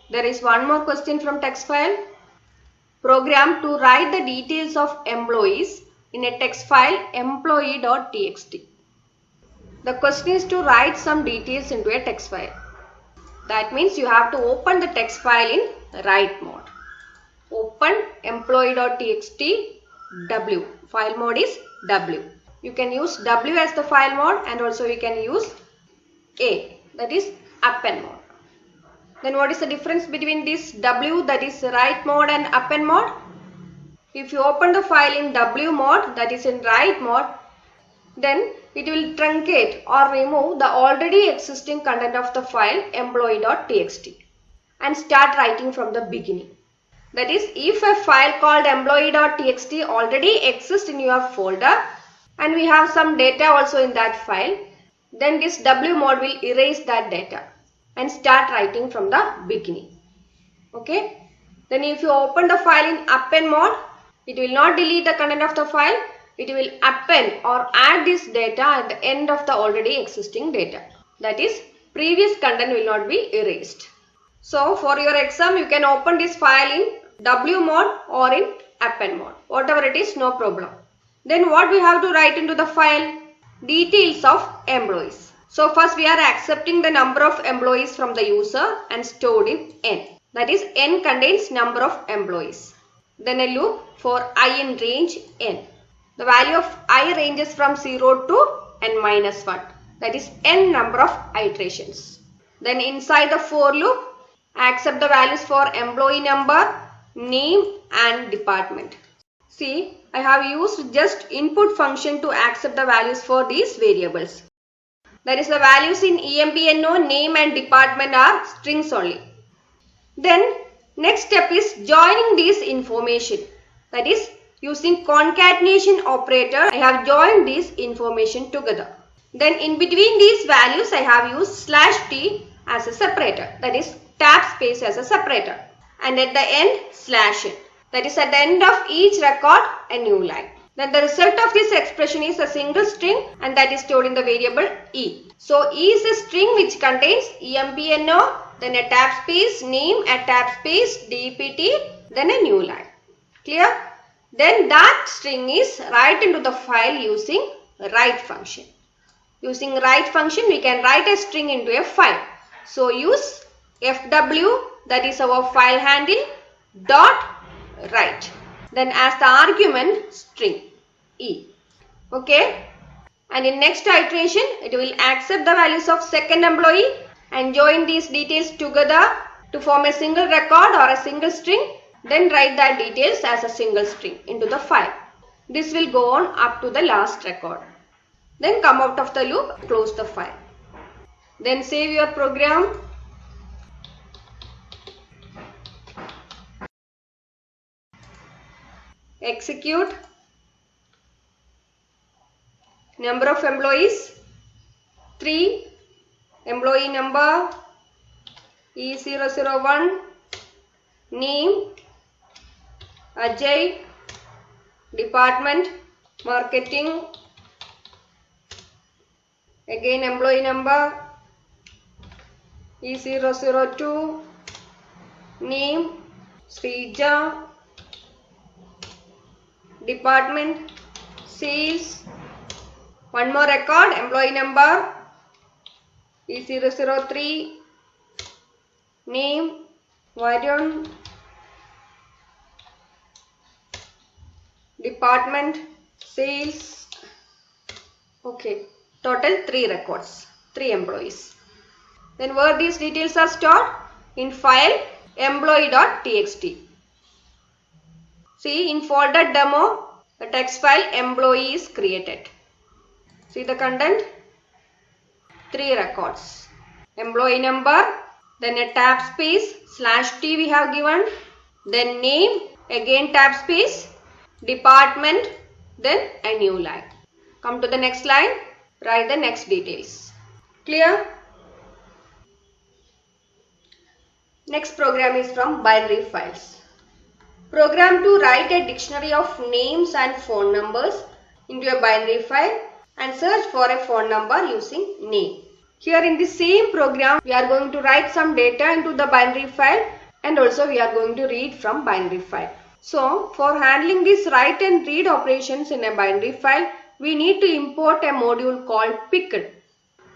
There is one more question from text file. Program to write the details of employees in a text file employee.txt. The question is to write some details into a text file. That means you have to open the text file in write mode. Open employee.txt W. File mode is W. You can use W as the file mode and also you can use A, that is append mode. Then what is the difference between this W, that is write mode, and append mode? If you open the file in W mode, that is in write mode, then it will truncate or remove the already existing content of the file employee.txt and start writing from the beginning. That is, if a file called employee.txt already exists in your folder and we have some data also in that file, then this W mode will erase that data and start writing from the beginning. Okay. Then if you open the file in append mode, it will not delete the content of the file. It will append or add this data at the end of the already existing data. That is, previous content will not be erased. So for your exam, you can open this file in W mode or in append mode. Whatever it is, no problem. Then what we have to write into the file? Details of employees. So first we are accepting the number of employees from the user and stored in N. That is, N contains number of employees. Then a loop for I in range N. The value of I ranges from 0 to N minus 1. That is N number of iterations. Then inside the for loop, accept the values for employee number, name and department. See, I have used just input function to accept the values for these variables. That is, the values in EMPNO, name and department are strings only. Then next step is joining these information. That is, using concatenation operator, I have joined this information together. Then in between these values, I have used /t as a separator. That is, tab space as a separator. And at the end, /n. That is, at the end of each record, a new line. Then the result of this expression is a single string and that is stored in the variable E. So E is a string which contains EMPNO, then a tab space, name, a tab space, DPT, then a new line. Clear? Then that string is write into the file using write function. Using write function, we can write a string into a file. So use FW, that is our file handle, dot write. Then as the argument, string E. Okay. And in next iteration, it will accept the values of second employee and join these details together to form a single record or a single string. Then write that details as a single string into the file. This will go on up to the last record. Then come out of the loop, close the file. Then save your program. Execute. Number of employees 3. Employee number E001. Name Ajay. Department marketing. Again employee number E002. Name Srija. Department sales. One more record, employee number E003. Name Varun. Department sales. Okay, total 3 records, 3 employees. Then where these details are stored? In file employee.txt. See, in folder demo, the text file employee is created. See the content? 3 records. Employee number, then a tab space, /t we have given, then name, again tab space, department, then a new line. Come to the next line, write the next details. Clear? Next program is from binary files. Program to write a dictionary of names and phone numbers into a binary file and search for a phone number using name. Here in the same program, we are going to write some data into the binary file and also we are going to read from binary file. So for handling these write and read operations in a binary file, we need to import a module called pickle.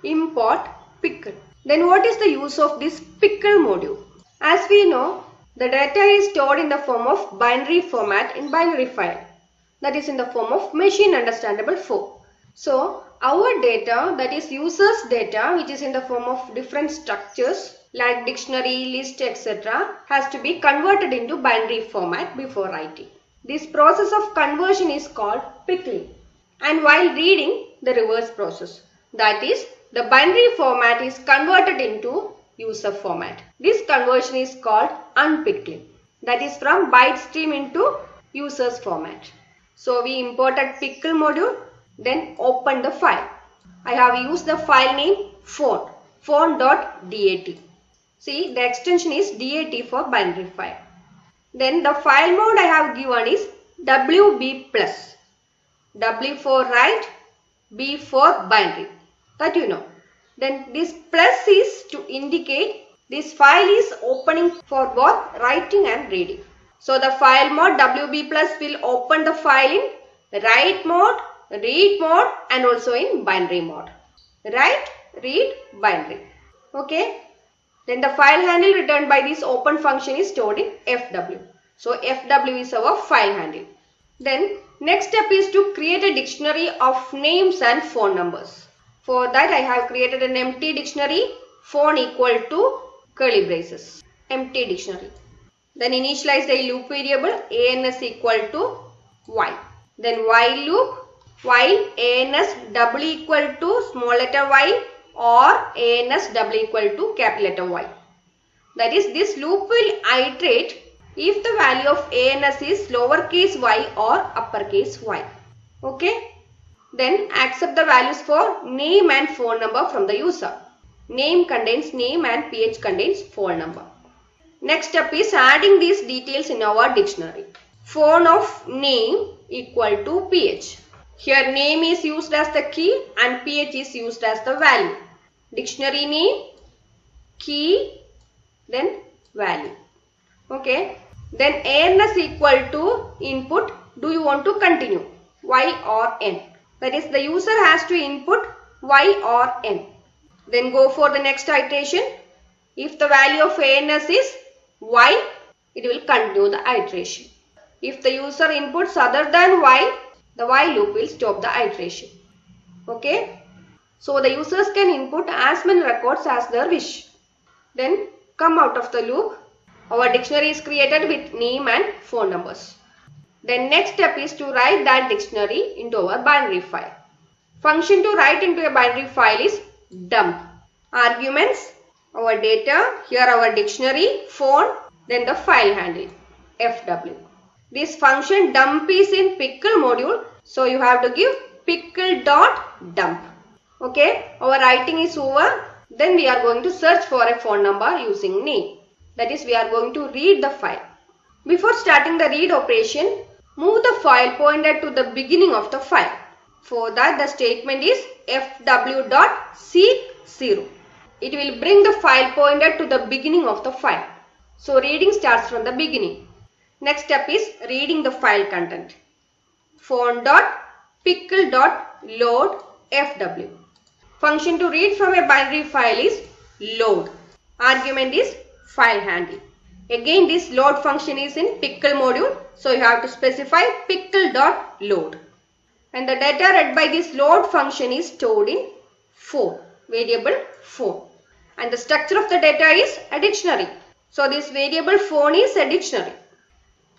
Import pickle. Then what is the use of this pickle module? As we know, the data is stored in the form of binary format in binary file. That is in the form of machine understandable form. So our data, that is users data, which is in the form of different structures like dictionary, list, etc., has to be converted into binary format before writing. This process of conversion is called pickling. And while reading, the reverse process, that is the binary format is converted into user format. This conversion is called unpickling, that is from byte stream into users format. So we imported pickle module, then open the file. I have used the file name phone.dat. See, the extension is DAT for binary file. Then the file mode I have given is WB plus. W for write, B for binary. That you know. Then this plus is to indicate this file is opening for both writing and reading. So the file mode WB plus will open the file in write mode, read mode and also in binary mode. Write, read, binary. Okay. Then the file handle returned by this open function is stored in FW. So FW is our file handle. Then next step is to create a dictionary of names and phone numbers. For that I have created an empty dictionary, phone equal to curly braces. Empty dictionary. Then initialize a loop variable ANS equal to while. Then while loop, while ANS double equal to small letter y or ANS double equal to capital letter Y. That is, this loop will iterate if the value of ANS is lowercase y or uppercase y. Okay. Then accept the values for name and phone number from the user. Name contains name and PH contains phone number. Next step is adding these details in our dictionary. Phone of name equal to PH. Here name is used as the key and PH is used as the value. Dictionary name, key, then value. Okay. Then ANS equal to input. Do you want to continue? Y or N. That is, the user has to input Y or N. Then go for the next iteration. If the value of ANS is Y, it will continue the iteration. If the user inputs other than Y, the while loop will stop the iteration. Okay. So the users can input as many records as their wish. Then come out of the loop. Our dictionary is created with name and phone numbers. Then next step is to write that dictionary into our binary file. Function to write into a binary file is dump. Arguments, our data, here our dictionary, phone, then the file handle, FW. This function dump is in pickle module, so you have to give pickle.dump. Okay, our writing is over. Then we are going to search for a phone number using name. That is, we are going to read the file. Before starting the read operation, move the file pointer to the beginning of the file. For that, the statement is fw.seek0. It will bring the file pointer to the beginning of the file. So reading starts from the beginning. Next step is reading the file content. Phone.pickle.load fw. Function to read from a binary file is load. Argument is file handle. Again, this load function is in pickle module, so you have to specify pickle.load. And the data read by this load function is stored in phone, variable phone. And the structure of the data is a dictionary. So this variable phone is a dictionary.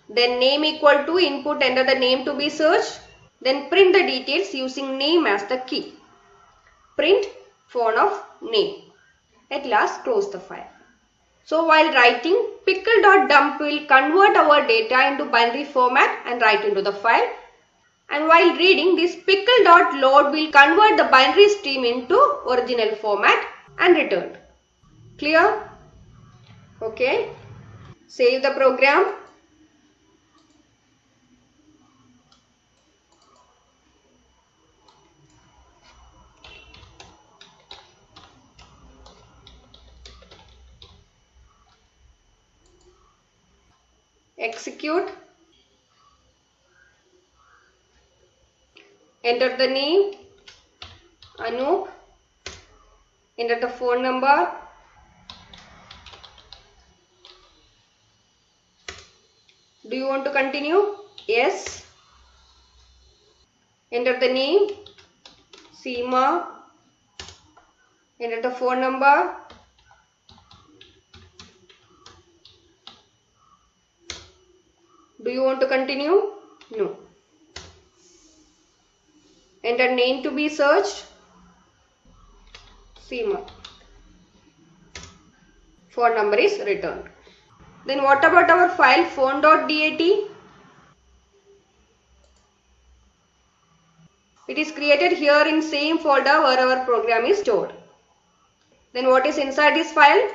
Then name equal to input, enter the name to be searched. Then print the details using name as the key. Print phone of name. At last close the file. So while writing, pickle.dump will convert our data into binary format and write into the file. And while reading, this pickle.load will convert the binary stream into original format and return. Clear? Okay. Save the program. Execute. Enter the name Anup. Enter the phone number. Do you want to continue? Yes. Enter the name Seema. Enter the phone number. Do you want to continue? No. Enter name to be searched. Seema. Phone number is returned. Then what about our file phone.dat? It is created here in same folder where our program is stored. Then what is inside this file?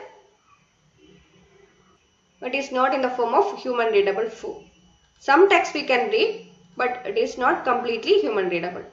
It is not in the form of human readable form. Some text we can read, but it is not completely human readable.